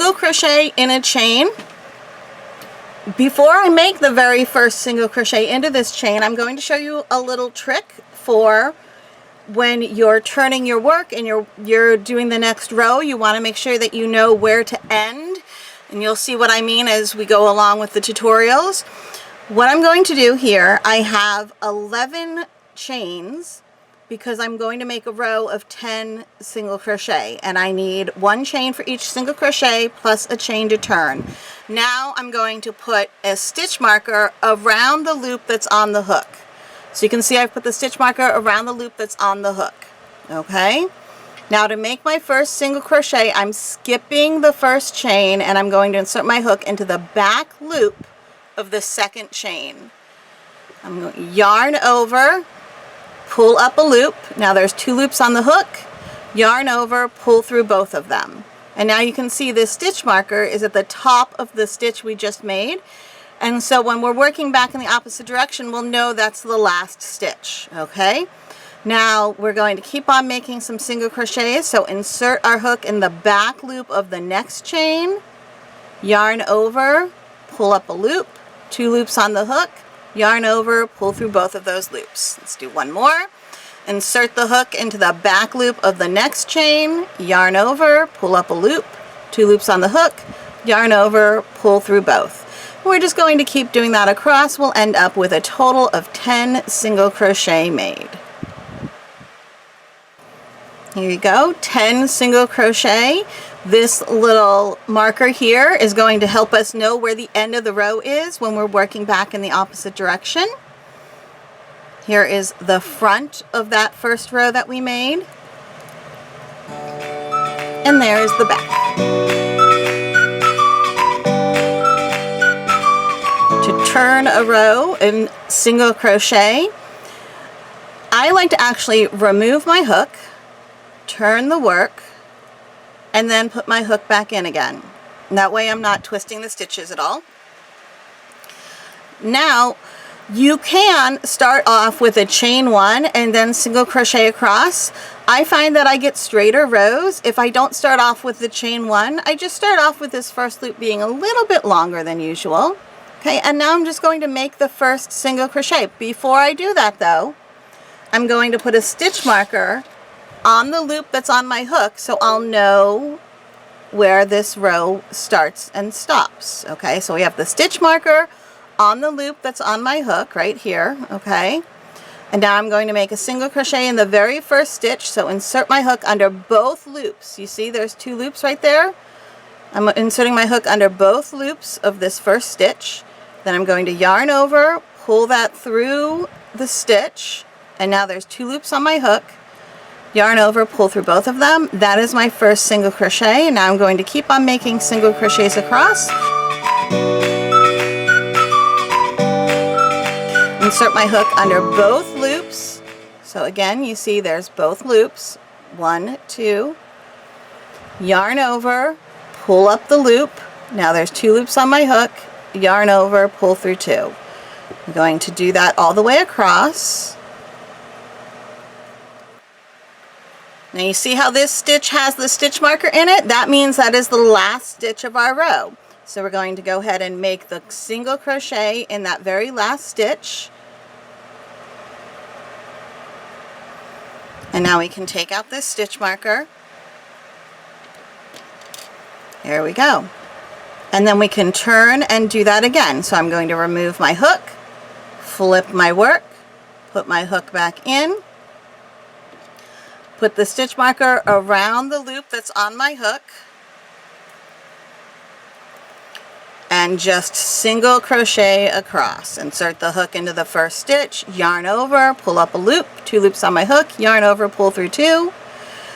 single crochet in a chain. Before I make the very first single crochet into this chain, I'm going to show you a little trick for when you're turning your work and you're doing the next row. You want to make sure that you know where to end, and you'll see what I mean as we go along with the tutorials. What I'm going to do here, I have 11 chains because I'm going to make a row of 10 single crochet, and I need one chain for each single crochet plus a chain to turn. Now I'm going to put a stitch marker around the loop that's on the hook. So you can see I've put the stitch marker around the loop that's on the hook. Okay? Now to make my first single crochet, I'm skipping the first chain and I'm going to insert my hook into the back loop of the second chain. I'm going to yarn over, pull up a loop. Now there's 2 loops on the hook, yarn over, pull through both of them. And now you can see this stitch marker is at the top of the stitch we just made. And so when we're working back in the opposite direction, we'll know that's the last stitch, okay? Now we're going to keep on making some single crochets. So insert our hook in the back loop of the next chain, yarn over, pull up a loop, 2 loops on the hook, yarn over, pull through both of those loops. Let's do one more. Insert the hook into the back loop of the next chain, yarn over, pull up a loop, 2 loops on the hook, yarn over, pull through both. We're just going to keep doing that across. We'll end up with a total of 10 single crochet made. Here you go, 10 single crochet. This little marker here is going to help us know where the end of the row is when we're working back in the opposite direction. Here is the front of that first row that we made. And there is the back. To turn a row in single crochet, I like to actually remove my hook, turn the work, and then put my hook back in again. And that way I'm not twisting the stitches at all. Now you can start off with a chain 1 and then single crochet across. I find that I get straighter rows if I don't start off with the chain 1. I just start off with this first loop being a little bit longer than usual. Okay, and now I'm just going to make the first single crochet. Before I do that though, I'm going to put a stitch marker on the loop that's on my hook so I'll know where this row starts and stops. Okay, so we have the stitch marker on the loop that's on my hook right here. Okay, and now I'm going to make a single crochet in the very first stitch. So insert my hook under both loops. You see there's 2 loops right there. I'm inserting my hook under both loops of this first stitch. Then I'm going to yarn over, pull that through the stitch, and now there's 2 loops on my hook, yarn over, pull through both of them. That is my first single crochet, and now I'm going to keep on making single crochets across. Insert my hook under both loops. So again, you see there's both loops, 1, 2, yarn over, pull up the loop. Now there's 2 loops on my hook, yarn over, pull through 2. I'm going to do that all the way across. Now you see how this stitch has the stitch marker in it? That means that is the last stitch of our row. So we're going to go ahead and make the single crochet in that very last stitch. And now we can take out this stitch marker. There we go. And then we can turn and do that again. So I'm going to remove my hook, flip my work, put my hook back in, put the stitch marker around the loop that's on my hook, and just single crochet across. Insert the hook into the first stitch, yarn over, pull up a loop, 2 loops on my hook, yarn over, pull through 2.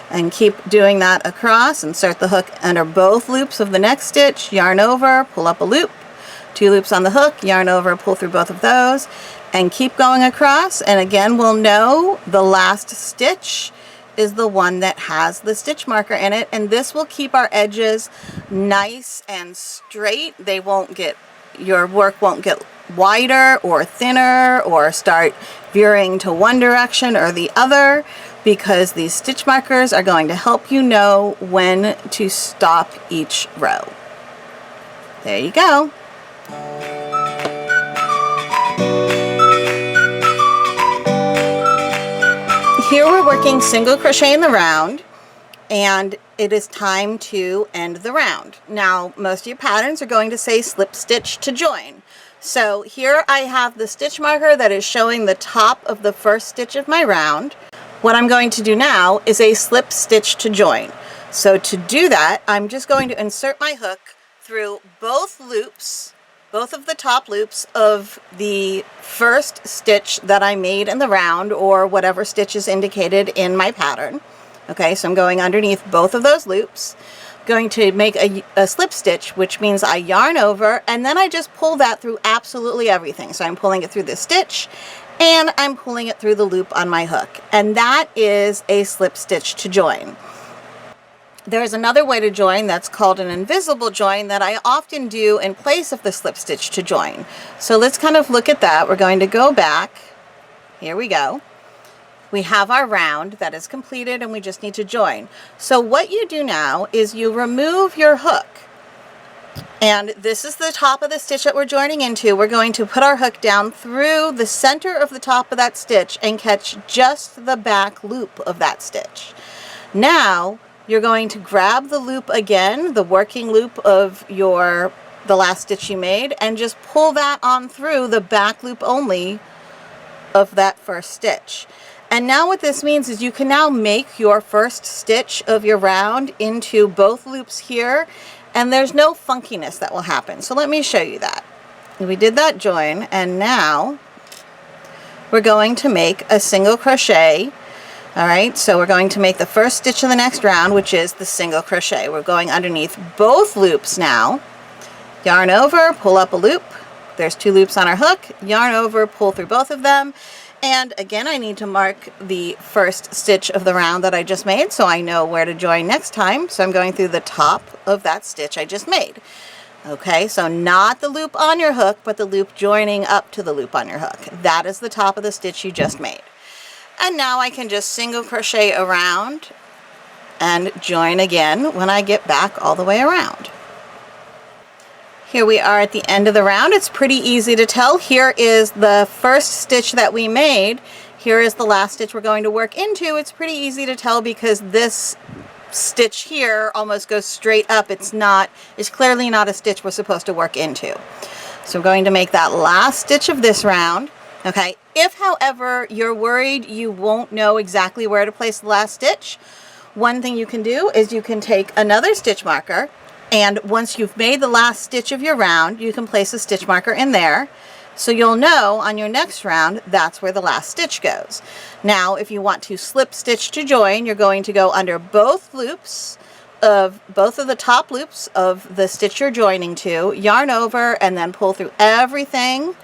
And keep doing that across. Insert the hook under both loops of the next stitch, yarn over, pull up a loop, 2 loops on the hook, yarn over, pull through both of those, and keep going across. And again, we'll know the last stitch is the one that has the stitch marker in it, and this will keep our edges nice and straight. They won't get, your work won't get wider or thinner or start veering to one direction or the other, because these stitch markers are going to help you know when to stop each row. There you go. Here we're working single crochet in the round, and it is time to end the round. Now, most of your patterns are going to say slip stitch to join. So here I have the stitch marker that is showing the top of the first stitch of my round. What I'm going to do now is a slip stitch to join. So to do that, I'm just going to insert my hook through both loops, both of the top loops of the first stitch that I made in the round, or whatever stitch is indicated in my pattern. Okay, so I'm going underneath both of those loops, going to make a slip stitch, which means I yarn over, and then I just pull that through absolutely everything. So I'm pulling it through the stitch, and I'm pulling it through the loop on my hook, and that is a slip stitch to join. There's another way to join that's called an invisible join that I often do in place of the slip stitch to join. So let's kind of look at that. We're going to go back. Here we go. We have our round that is completed, and we just need to join. So what you do now is you remove your hook, and this is the top of the stitch that we're joining into. We're going to put our hook down through the center of the top of that stitch and catch just the back loop of that stitch. Now you're going to grab the loop again, the working loop of the last stitch you made, and just pull that on through the back loop only of that first stitch. And now what this means is you can now make your first stitch of your round into both loops here, and there's no funkiness that will happen. So let me show you that. We did that join, and now we're going to make a single crochet. All right, so we're going to make the first stitch of the next round, which is the single crochet. We're going underneath both loops now. Yarn over, pull up a loop. There's 2 loops on our hook. Yarn over, pull through both of them. And again, I need to mark the first stitch of the round that I just made so I know where to join next time. So I'm going through the top of that stitch I just made. Okay, so not the loop on your hook, but the loop joining up to the loop on your hook. That is the top of the stitch you just made. And now I can just single crochet around and join again when I get back all the way around. Here we are at the end of the round. It's pretty easy to tell. Here is the first stitch that we made. Here is the last stitch we're going to work into. It's pretty easy to tell because this stitch here almost goes straight up. It's clearly not a stitch we're supposed to work into. So I'm going to make that last stitch of this round. Okay, if however you're worried you won't know exactly where to place the last stitch, one thing you can do is you can take another stitch marker, and once you've made the last stitch of your round, you can place a stitch marker in there, so you'll know on your next round that's where the last stitch goes. Now, if you want to slip stitch to join, you're going to go under both loops of both of the top loops of the stitch you're joining to, yarn over, and then pull through everything.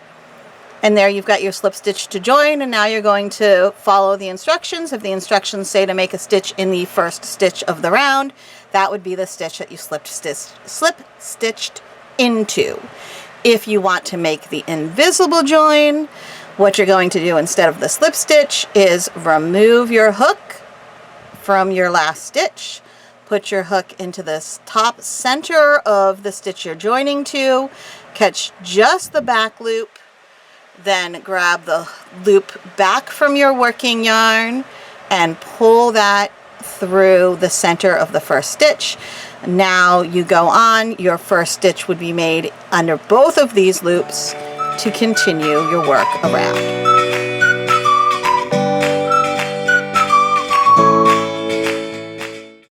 And there you've got your slip stitch to join, and now you're going to follow the instructions. If the instructions say to make a stitch in the first stitch of the round, that would be the stitch that you slip stitched into. If you want to make the invisible join, what you're going to do instead of the slip stitch is remove your hook from your last stitch, put your hook into this top center of the stitch you're joining to, catch just the back loop, then grab the loop back from your working yarn and pull that through the center of the first stitch. Now you go on, your first stitch would be made under both of these loops to continue your work around.